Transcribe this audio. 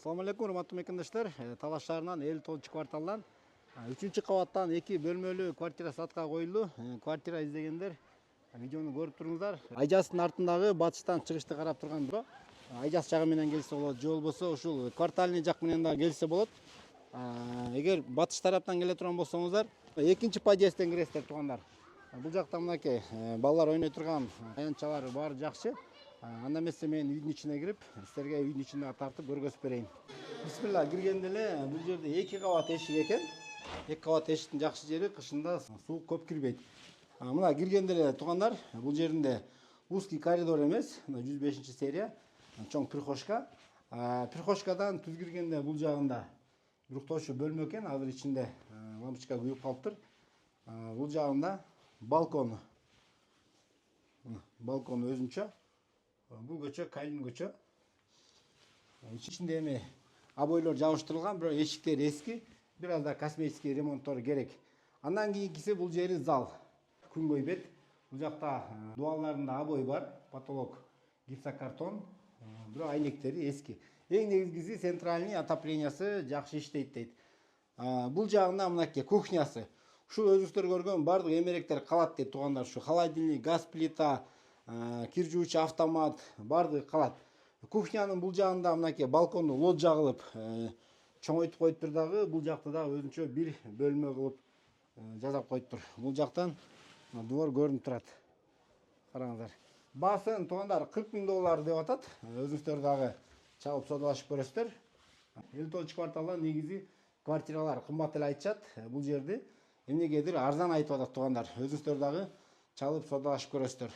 Assalamu alaikum, урматтуу мекендештер. Талаш шаарынан 59-кварталдан 3-кабаттан 2 бөлмөлүү квартира сатка коюлду. Квартира издегендер видеону көрүп туруңуздар. Айжастын артындагы батыштан чыгышты карап турган бирок Айжас жагы менен келсе болот, же болбосо ушул квартальный жак менен да келсе болот. Эгер батыш тараптан келе турган болсоңуздар, экинчи подъездден киресиздер туугандар. Бул жакта мынакей балдар ойной турган аянтчалар баары жакшы. Анда эмесе мен үйдүн ичине кирип, силерге үйдүн ичине тартып көргөзүп берейин. Бисмилла, киргенде эле бул жерде 2 кабат эшик экен. 2 кабат эшиктин жакшы жери кышында суу көп кирбейт. Мына киргенде эле туугандар, бул жеринде узкий коридор эмес, 105-серия, чоң прихожка. Прихожкадан түз киргенде бул жагында уруктоочу бөлмө экен, азыр ичинде лампочка күйүп калыптыр. Бул жагында балкон. Балкон өзүнчө. Бул көчө Кайлин көчө. Ичинде эми обойлор жабыштырылган, бирок эшиктер эски, бир аз да косметический ремонттор керек. Андан кийинкиси бул жери зал. Күнгөй бет. Бул жакта дуаларында обой бар, потолок гипсокартон, бирок айнектери эски. Эң негизгиси центральный отоплениясы жакшы иштейт дейт. Бул жагында мынакей кухнясы. Ушул өзүңүздөр көргөн бардык эмеректер калат дейт туугандар. Ушу холодильник, газ плита, кир жуучу автомат бардыгы калат. Кухнянын бул жагында мынакей балконду лот жагылып чоңойтуп коюптур дагы. Бул жакта да өзүнчө бир бөлмө кылып жасап коюптур. Бул жактан двор көрүнүп турат. Караңыздар. Баасын туугандар $40,000 деп атат. Өзүңүздөр дагы чалып содалашып көрөсүздөр. 59-кварталда негизи квартиралар кымбат эле айтышат. Бул жерди эмнегедир арзан айтып атат туугандар. Өзүңүздөр дагы чалып содалашып көрөсүздөр.